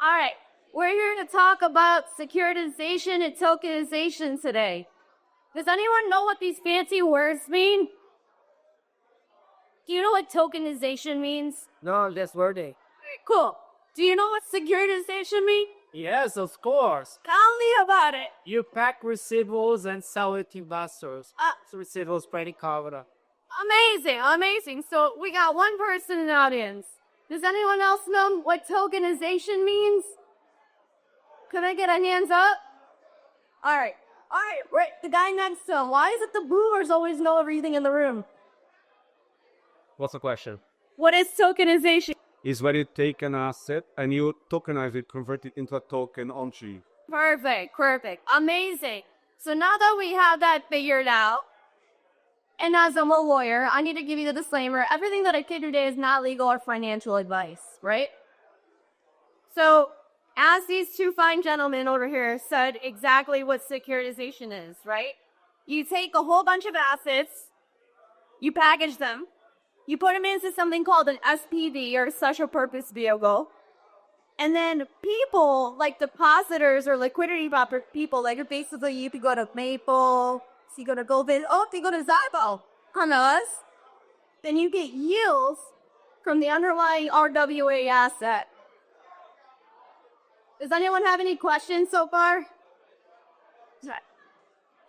All right, we're here to talk about securitization and tokenization today. Does anyone know what these fancy words mean? Do you know what tokenization means? No, that's wording. Cool. Do you know what securitization means? Yes, of course. Tell me about it. You pack receivables and sell it to investors. So receivables pretty covered. Amazing. So we got one person in the audience. Does anyone else know what tokenization means? Can I get a hands up? All right, right. The guy next to him. Why is it the boomers always know everything in the room? What's the question? What is tokenization? Is when you take an asset and you tokenize it, convert it into a token on chain. Perfect. Amazing. So now that we have that figured out, and as I'm a lawyer, I need to give you the disclaimer. Everything that I say today is not legal or financial advice, right? So, as these two fine gentlemen over here said exactly what securitization is, right? You take a whole bunch of assets, you package them, you put them into something called an SPV or special purpose vehicle, and then people like depositors or liquidity people, like basically you could go to Maple, so you go to Goldman, if you go to Zybo on us, then you get yields from the underlying RWA asset. Does anyone have any questions so far?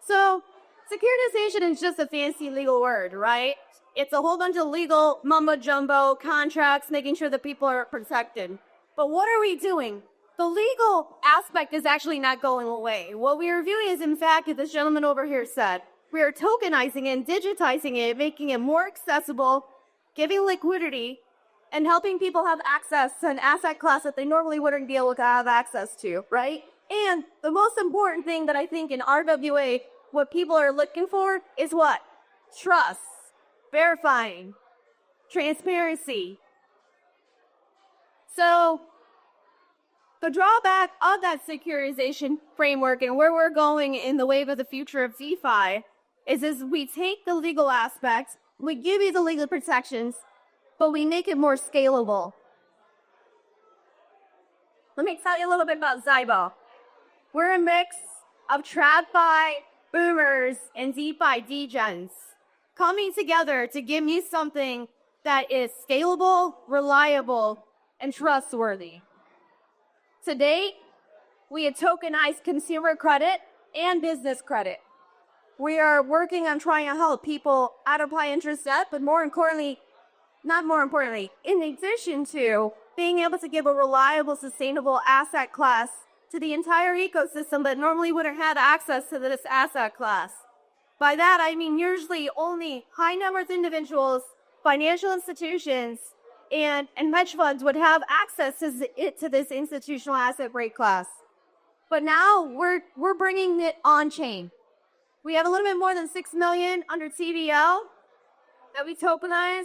So, securitization is just a fancy legal word, right? It's a whole bunch of legal mumbo-jumbo contracts, making sure that people are protected. But what are we doing? The legal aspect is actually not going away. What we are viewing is, in fact, as this gentleman over here said, we are tokenizing it and digitizing it, making it more accessible, giving liquidity, and helping people have access to an asset class that they normally wouldn't be able to have access to, right? And the most important thing that I think in RWA, what people are looking for is what? Trust, verifying, transparency. So, the drawback of that securitization framework and where we're going in the wave of the future of DeFi is we take the legal aspects, we give you the legal protections, but we make it more scalable. Let me tell you a little bit about Zybo. We're a mix of TradFi, boomers, and DeFi degens coming together to give you something that is scalable, reliable, and trustworthy. To date, we have tokenized consumer credit and business credit. We are working on trying to help people out of high interest debt, but in addition to being able to give a reliable, sustainable asset class to the entire ecosystem that normally wouldn't have access to this asset class. By that, I mean usually only high net worth individuals, financial institutions, and hedge funds would have access to this institutional asset rate class. But now we're bringing it on chain. We have a little bit more than 6 million under TVL that we tokenize.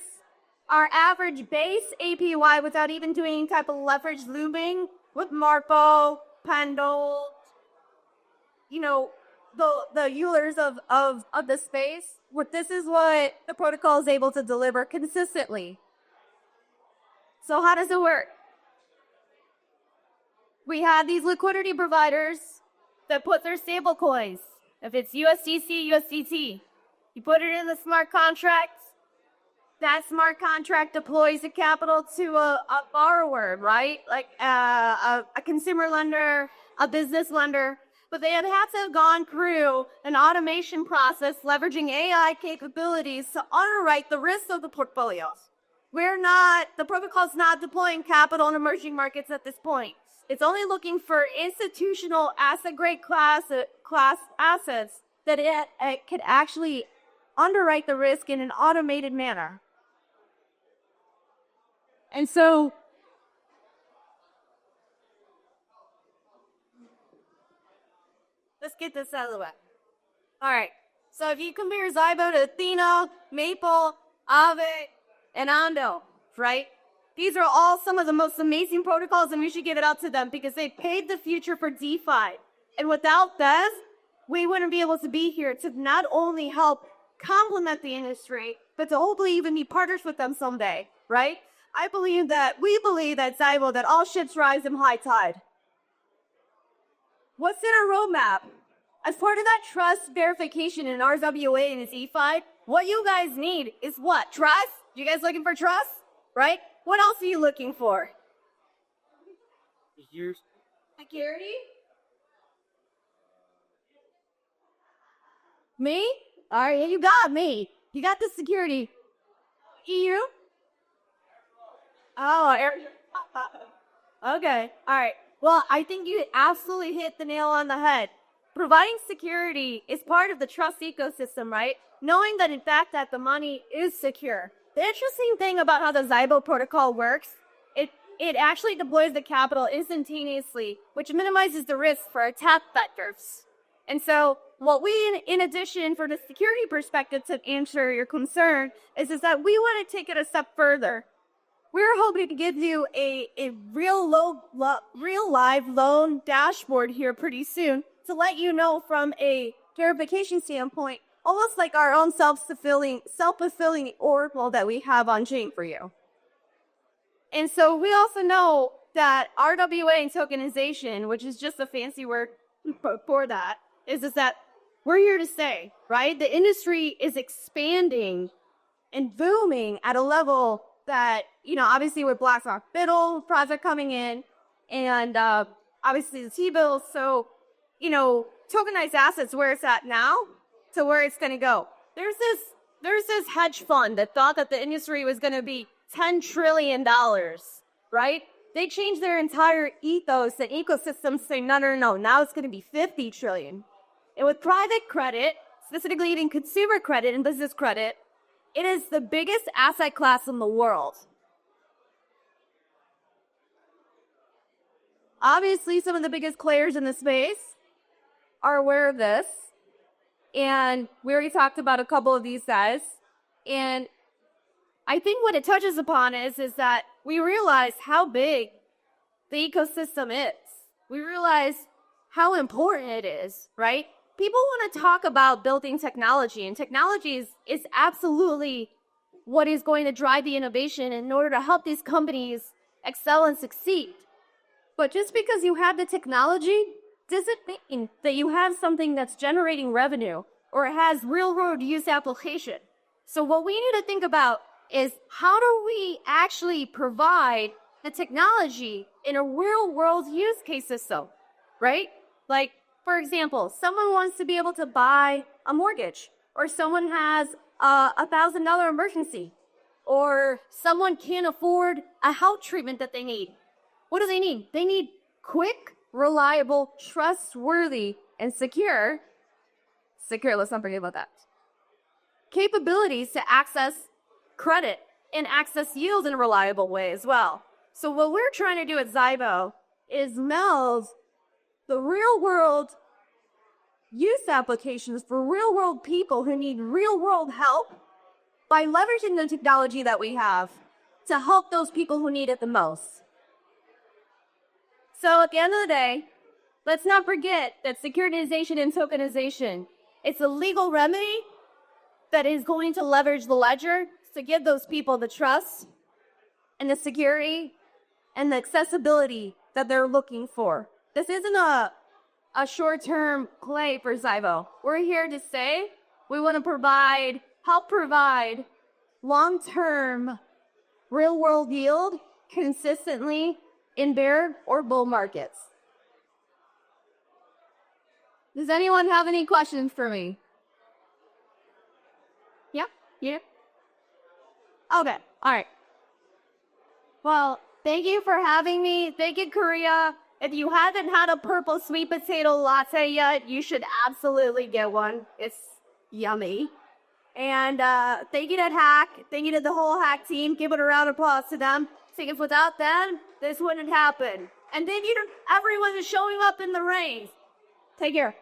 Our average base APY without even doing any type of leverage looming with Marpo, Pendle, the Eulers of the space. This is what the protocol is able to deliver consistently. So how does it work? We have these liquidity providers that put their stable coins. If it's USDC, USDT, you put it in the smart contract. That smart contract deploys the capital to a borrower, right? Like a consumer lender, a business lender. But they have to have gone through an automation process leveraging AI capabilities to underwrite the risk of the portfolios. The protocol's not deploying capital in emerging markets at this point. It's only looking for institutional asset-grade class assets that it could actually underwrite the risk in an automated manner. And so, let's get this out of the way. All right. So if you compare Zybo to Athena, Maple, Aave, and Ando, right? These are all some of the most amazing protocols, and we should give it out to them because they paved the future for DeFi. And without them, we wouldn't be able to be here to not only help complement the industry, but to hopefully even be partners with them someday, right? we believe that Zybo, that all ships rise in high tide. What's in our roadmap? As part of that trust verification in RWA and its EFI, what you guys need is what? Trust? You guys looking for trust? Right? What else are you looking for? Security? Me? All right, you got me. You got the security. EU? Oh, okay. All right. Well, I think you absolutely hit the nail on the head. Providing security is part of the trust ecosystem, right? Knowing that, in fact, that the money is secure. The interesting thing about how the Zybo protocol works, it actually deploys the capital instantaneously, which minimizes the risk for attack vectors. And so what we, in addition, for the security perspective to answer your concern, is that we want to take it a step further. We're hoping to give you a real live loan dashboard here pretty soon to let you know from a verification standpoint, almost like our own self-fulfilling oracle that we have on chain for you. And so we also know that RWA and tokenization, which is just a fancy word for that, is that we're here to stay, right? The industry is expanding and booming at a level that, obviously with BlackRock Biddle project coming in and obviously the T-bills. So, tokenized assets where it's at now to where it's going to go. There's this hedge fund that thought that the industry was going to be $10 trillion, right? They changed their entire ethos and ecosystem saying, no, now it's going to be 50 trillion. And with private credit, specifically in consumer credit and business credit, it is the biggest asset class in the world. Obviously, some of the biggest players in the space are aware of this. And we already talked about a couple of these guys. And I think what it touches upon is that we realize how big the ecosystem is. We realize how important it is, right? People want to talk about building technology, and technology is absolutely what is going to drive the innovation in order to help these companies excel and succeed. But just because you have the technology doesn't mean that you have something that's generating revenue or has real-world use application. So what we need to think about is how do we actually provide the technology in a real-world use case system, right? Like, for example, someone wants to be able to buy a mortgage, or someone has a $1,000 emergency, or someone can't afford a health treatment that they need. What do they need? They need quick, reliable, trustworthy, and secure, let's not forget about that, capabilities to access credit and access yield in a reliable way as well. So what we're trying to do at Zybo is meld the real-world use applications for real-world people who need real-world help by leveraging the technology that we have to help those people who need it the most. So at the end of the day, let's not forget that securitization and tokenization, it's a legal remedy that is going to leverage the ledger to give those people the trust and the security and the accessibility that they're looking for. This isn't a short-term play for Zybo. We're here to stay. We want to help provide long-term real-world yield consistently in bear or bull markets. Does anyone have any questions for me? Yeah? Okay, all right. Well, thank you for having me. Thank you, Korea. If you haven't had a purple sweet potato latte yet, you should absolutely get one. It's yummy. And thank you to Hack. Thank you to the whole Hack team. Give it a round of applause to them. Because without them, this wouldn't happen. And thank you to everyone who's showing up in the rain. Take care.